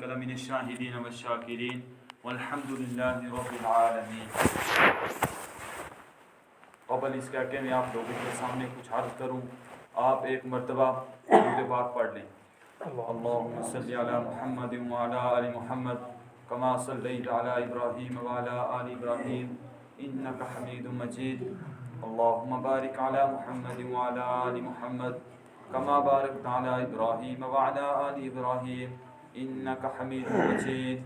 القلم من الشاهدين والشاكرين والحمد لله رب العالمين۔ قبل اس کا کہ میں آپ لوگوں کے سامنے کچھ عرض کروں، آپ ایک مرتبہ درود پاک پڑھ لیں۔ اللهم صل على محمد وعلى آل محمد كما صليت على إبراهيم وعلى آل إبراهيم إنك حميد مجيد۔ اللهم بارك على محمد وعلى آل محمد كما باركت على إبراهيم وعلى آل إبراهيم إنك حميد مجيد۔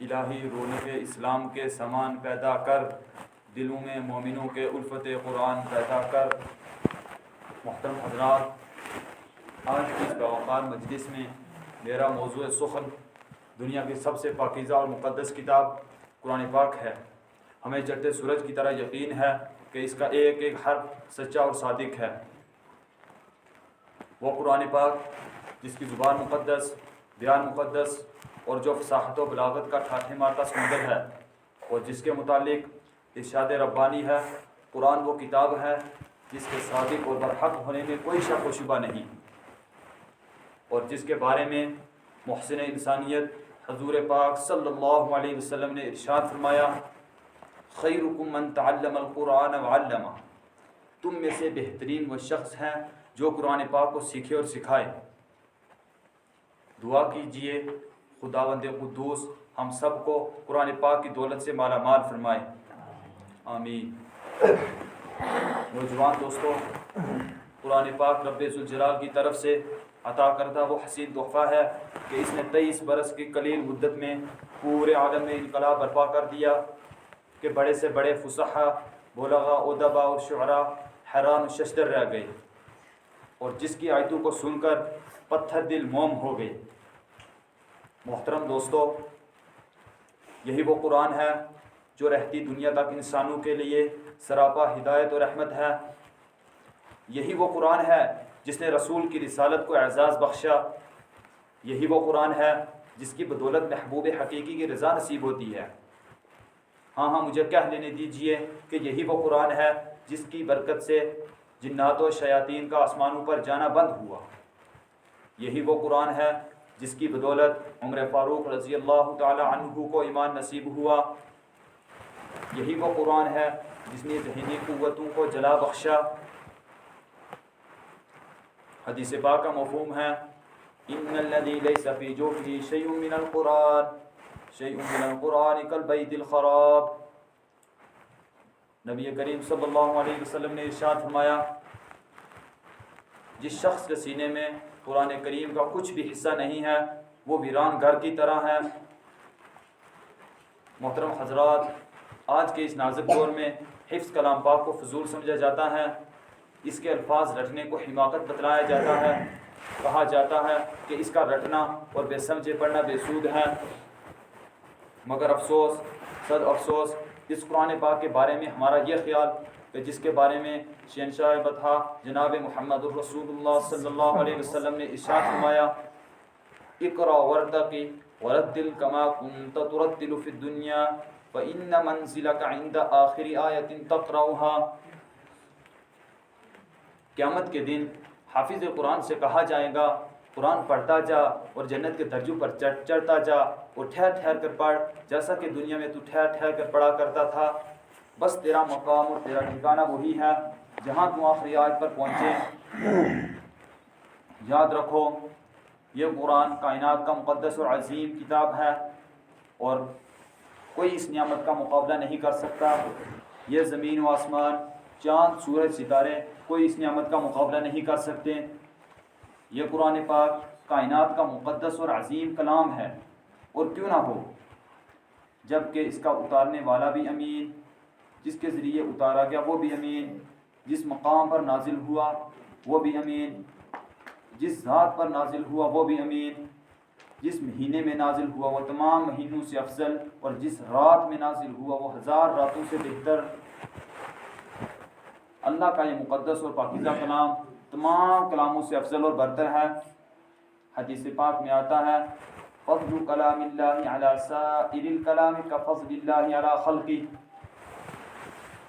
الہی رونق اسلام کے سامان پیدا کر، دلوں میں مومنوں کے الفت قرآن پیدا کر۔ محترم حضرات، آج کی اس باوقار مجلس میں میرا موضوع سخن دنیا کی سب سے پاکیزہ اور مقدس کتاب قرآن پاک ہے۔ ہمیں چڑھتے سورج کی طرح یقین ہے کہ اس کا ایک ایک حرف سچا اور صادق ہے۔ وہ قرآن پاک جس کی زبان مقدس، بیان مقدس اور جو فصاحت و بلاغت کا ٹھاٹھے مارتا سمندر ہے، اور جس کے متعلق ارشاد ربانی ہے۔ قرآن وہ کتاب ہے جس کے صادق اور برحق ہونے میں کوئی شک و شبہ نہیں، اور جس کے بارے میں محسن انسانیت حضور پاک صلی اللہ علیہ وسلم نے ارشاد فرمایا، خیرکم من تعلم القرآن وعلمہ، تم میں سے بہترین وہ شخص ہیں جو قرآن پاک کو سیکھے اور سکھائے۔ دعا کیجئے خداوند قدوس ہم سب کو قرآن پاک کی دولت سے مالا مال فرمائے، آمین۔ نوجوان دوستو، قرآن پاک رب ذوالجلال کی طرف سے عطا کردہ وہ حسین تحفہ ہے کہ اس نے 23 برس کی قلیل مدت میں پورے عالم میں انقلاب برپا کر دیا کہ بڑے سے بڑے فصحاء، بلغاء، ادباء اور شعراء حیران و ششدر رہ گئے، اور جس کی آیتوں کو سن کر پتھر دل موم ہو گئے۔ محترم دوستو، یہی وہ قرآن ہے جو رہتی دنیا تک انسانوں کے لیے سراپا ہدایت و رحمت ہے۔ یہی وہ قرآن ہے جس نے رسول کی رسالت کو اعزاز بخشا۔ یہی وہ قرآن ہے جس کی بدولت محبوب حقیقی کی رضا نصیب ہوتی ہے۔ ہاں مجھے کہہ لینے دیجئے کہ یہی وہ قرآن ہے جس کی برکت سے جنات و شیاطین کا آسمانوں پر جانا بند ہوا۔ یہی وہ قرآن ہے جس کی بدولت عمر فاروق رضی اللہ تعالی عنہ کو ایمان نصیب ہوا۔ یہی وہ قرآن ہے جس نے ذہنی قوتوں کو جلا بخشا۔ حدیث پاک کا مفہوم ہے، ان الذی لیس فی جوفہ شیء من القرآن کالبیت الخراب۔ نبی کریم صلی اللہ علیہ وسلم نے ارشاد فرمایا، جس شخص کے سینے میں قرآن کریم کا کچھ بھی حصہ نہیں ہے وہ ویران گھر کی طرح ہے۔ محترم حضرات، آج کے اس نازک دور میں حفظ کلام پاک کو فضول سمجھا جاتا ہے، اس کے الفاظ رٹنے کو حماقت بتلایا جاتا ہے، کہا جاتا ہے کہ اس کا رٹنا اور بے سمجھے پڑھنا بے سود ہے۔ مگر افسوس، صد افسوس، اس قرآن پاک کے بارے میں ہمارا یہ خیال کہ جس کے بارے میں شہنشاہ بطحا جناب محمد الرسول اللہ صلی اللہ علیہ وسلم نے ارشاد فرمایا، اقرأ وارتقی ورتل کما کنت ترتل فی الدنیا فإن منزلک عند آخر آیت تقرأها۔ قیامت کے دن حافظ قرآن سے کہا جائے گا، قرآن پڑھتا جا اور جنت کے درجوں پر چڑھتا جا، اور ٹھہر ٹھہر کر پڑھ جیسا کہ دنیا میں تو ٹھہر ٹھہر کر پڑھا کرتا تھا۔ بس تیرا مقام اور تیرا ٹھکانہ وہی ہے جہاں تم آخری آیت پر پہنچے۔ یاد رکھو، یہ قرآن کائنات کا مقدس اور عظیم کتاب ہے، اور کوئی اس نعمت کا مقابلہ نہیں کر سکتا۔ یہ زمین و آسمان، چاند، سورج، ستارے کوئی اس نعمت کا مقابلہ نہیں کر سکتے۔ یہ قرآن پاک کائنات کا مقدس اور عظیم کلام ہے، اور کیوں نہ ہو، جبکہ اس کا اتارنے والا بھی امین، جس کے ذریعے اتارا گیا وہ بھی امین، جس مقام پر نازل ہوا وہ بھی امین، جس ذات پر نازل ہوا وہ بھی امین، جس مہینے میں نازل ہوا وہ تمام مہینوں سے افضل، اور جس رات میں نازل ہوا وہ 1000 راتوں سے بہتر۔ اللہ کا یہ مقدس اور پاکیزہ کلام تمام کلاموں سے افضل اور برتر ہے۔ حدیث پاک میں آتا ہے، فضل کلام اللہ علی سائر الکلام کفضل اللہ علی خلقہ۔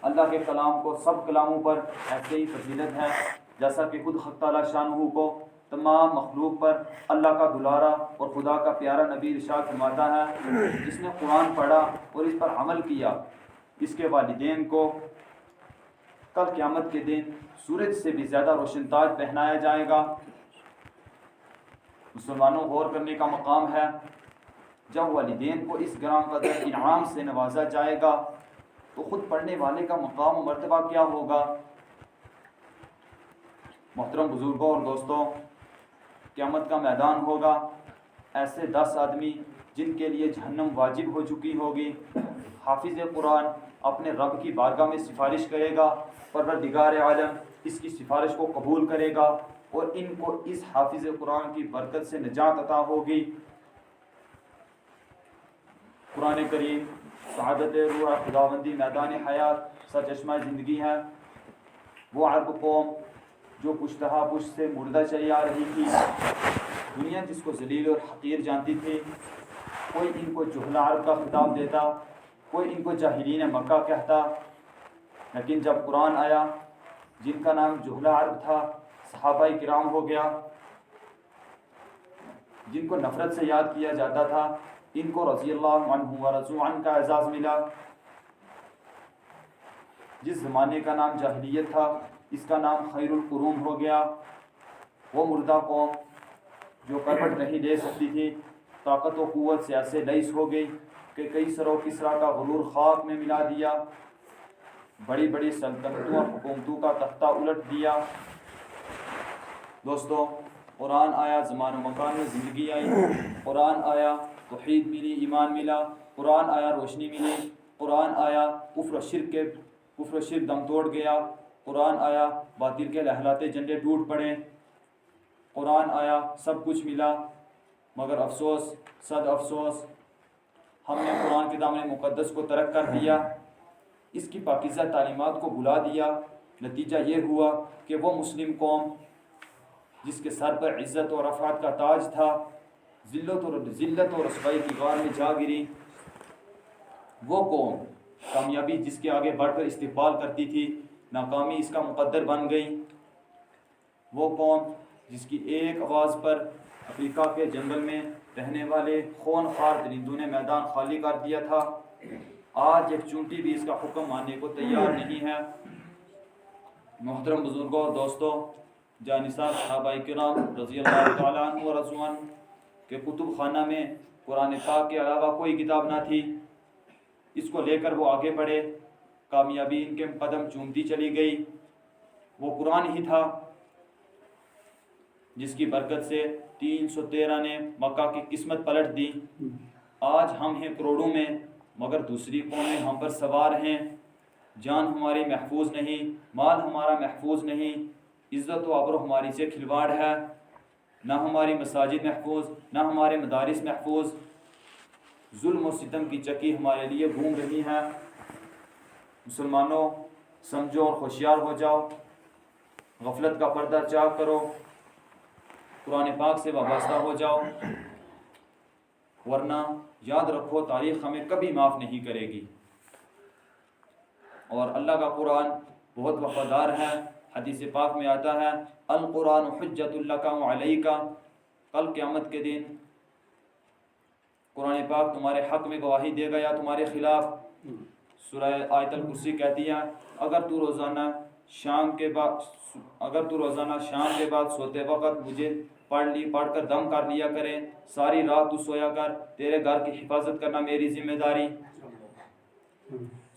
اللہ کے کلام کو سب کلاموں پر ایسے ہی فضیلت ہے جیسا کہ خود حق تعالی شانہ کو تمام مخلوق پر اللہ کا دلارا اور خدا کا پیارا نبی ارشاد فرماتا ہے جس نے قرآن پڑھا اور اس پر عمل کیا اس کے والدین کو کل قیامت کے دن سورج سے بھی زیادہ روشن تاج پہنایا جائے گا۔ مسلمانوں غور کرنے کا مقام ہے جب والدین کو اس گرام قدر انعام سے نوازا جائے گا تو خود پڑھنے والے کا مقام و مرتبہ کیا ہوگا۔ محترم بزرگوں اور دوستوں، قیامت کا میدان ہوگا، ایسے 10 آدمی جن کے لیے جہنم واجب ہو چکی ہوگی، حافظ قرآن اپنے رب کی بارگاہ میں سفارش کرے گا، پروردگار عالم اس کی سفارش کو قبول کرے گا اور ان کو اس حافظ قرآن کی برکت سے نجات عطا ہوگی۔ قرآن کریم سعادت روح، خداوندی، میدان حیات، سرچشمہ زندگی ہے۔ وہ عرب قوم جو پشتہا پشت سے مردہ چلی آ رہی تھی، دنیا جس کو ذلیل اور حقیر جانتی تھی، کوئی ان کو جہل عرب کا خطاب دیتا، کوئی ان کو جاہلین مکہ کہتا، لیکن جب قرآن آیا جن کا نام جہل عرب تھا صحابہ کرام ہو گیا، جن کو نفرت سے یاد کیا جاتا تھا، ان کو رضی اللہ عنہ ورضوا عنہ کا اعزاز ملا۔ جس زمانے کا نام جاہلیت تھا اس کا نام خیر القرون ہو گیا۔ وہ مردہ قوم جو کربٹ نہیں لے سکتی تھی، طاقت و قوت سے ایسے لیس ہو گئی کہ کئی سر و کسریٰ کا غرور خاک میں ملا دیا، بڑی بڑی سلطنتوں اور حکومتوں کا تختہ الٹ دیا۔ دوستو، قرآن آیا، زمان و مکان میں زندگی آئی، قرآن آیا توحید ملی، ایمان ملا، قرآن آیا روشنی ملی، قرآن آیا کفر و شرک دم توڑ گیا، قرآن آیا باطل کے لہلاتے جھنڈے ٹوٹ پڑے، قرآن آیا سب کچھ ملا، مگر افسوس، صد افسوس، ہم نے قرآن کے دامن مقدس کو ترک کر دیا، اس کی پاکیزہ تعلیمات کو بھلا دیا۔ نتیجہ یہ ہوا کہ وہ مسلم قوم جس کے سر پر عزت و رفعت کا تاج تھا، ذلت و رسوائی کی غار میں جا گری۔ وہ قوم کامیابی جس کے آگے بڑھ کر استقبال کرتی تھی، ناکامی اس کا مقدر بن گئی۔ وہ قوم جس کی ایک آواز پر افریقہ کے جنگل میں رہنے والے خون خوار درندوں نے میدان خالی کر دیا تھا، آج ایک چونٹی بھی اس کا حکم ماننے کو تیار نہیں ہے۔ محترم بزرگوں اور دوستوں، جانثار صحابہ کرام رضی اللہ تعالیٰ عنہ و رضوا عنہ کے کتب خانہ میں قرآن پاک کے علاوہ کوئی کتاب نہ تھی، اس کو لے کر وہ آگے بڑھے، کامیابی ان کے قدم چومتی چلی گئی۔ وہ قرآن ہی تھا جس کی برکت سے 313 نے مکہ کی قسمت پلٹ دی۔ آج ہم ہیں کروڑوں میں، مگر دوسری قومیں ہم پر سوار ہیں، جان ہماری محفوظ نہیں، مال ہمارا محفوظ نہیں، عزت و آبرو ہماری سے کھلواڑ ہے، نہ ہماری مساجد محفوظ، نہ ہمارے مدارس محفوظ، ظلم و ستم کی چکی ہمارے لیے گھوم رہی ہے۔ مسلمانوں، سمجھو اور ہوشیار ہو جاؤ، غفلت کا پردہ چاک کرو، قرآن پاک سے وابستہ ہو جاؤ، ورنہ یاد رکھو تاریخ ہمیں کبھی معاف نہیں کرے گی۔ اور اللہ کا قرآن بہت وفادار ہے، حدیث پاک میں آتا ہے القرآن حجت لک و علیک، کل قیامت کے دن قرآن پاک تمہارے حق میں گواہی دے گا یا تمہارے خلاف۔ سورہ آیت الکرسی کہتی ہے اگر تو روزانہ شام کے بعد سوتے وقت مجھے پڑھ کر دم کر لیا کرے، ساری رات تو سویا کر، تیرے گھر کی حفاظت کرنا میری ذمہ داری۔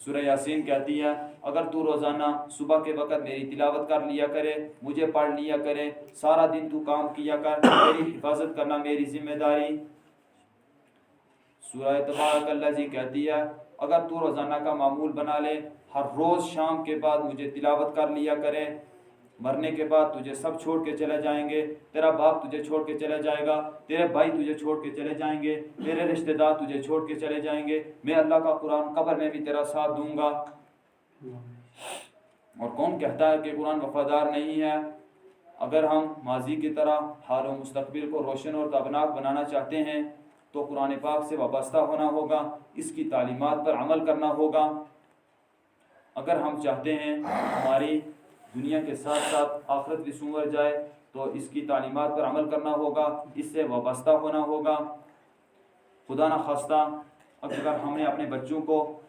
سورہ یاسین کہتی ہے اگر تو روزانہ صبح کے وقت میری تلاوت کر لیا کرے، مجھے پڑھ لیا کرے، سارا دن تو کام کیا کر، میری حفاظت کرنا میری ذمہ داری۔ سورہ تبارک الذی کہتی ہے اگر تو روزانہ کا معمول بنا لے، ہر روز شام کے بعد مجھے تلاوت کر لیا کرے، مرنے کے بعد تجھے سب چھوڑ کے چلے جائیں گے، تیرا باپ تجھے چھوڑ کے چلے جائے گا، تیرے بھائی تجھے چھوڑ کے چلے جائیں گے، تیرے رشتہ دار تجھے چھوڑ کے چلے جائیں گے، میں اللہ کا قرآن قبر میں بھی تیرا ساتھ دوں گا۔ اور کون کہتا ہے کہ قرآن وفادار نہیں ہے؟ اگر ہم ماضی کی طرح حال و مستقبل کو روشن اور تابناک بنانا چاہتے ہیں تو قرآن پاک سے وابستہ ہونا ہوگا، اس کی تعلیمات پر عمل کرنا ہوگا۔ اگر ہم چاہتے ہیں ہماری دنیا کے ساتھ ساتھ آخرت بھی سنور جائے تو اس کی تعلیمات پر عمل کرنا ہوگا، اس سے وابستہ ہونا ہوگا۔ خدا نخواستہ اگر ہم نے اپنے بچوں کو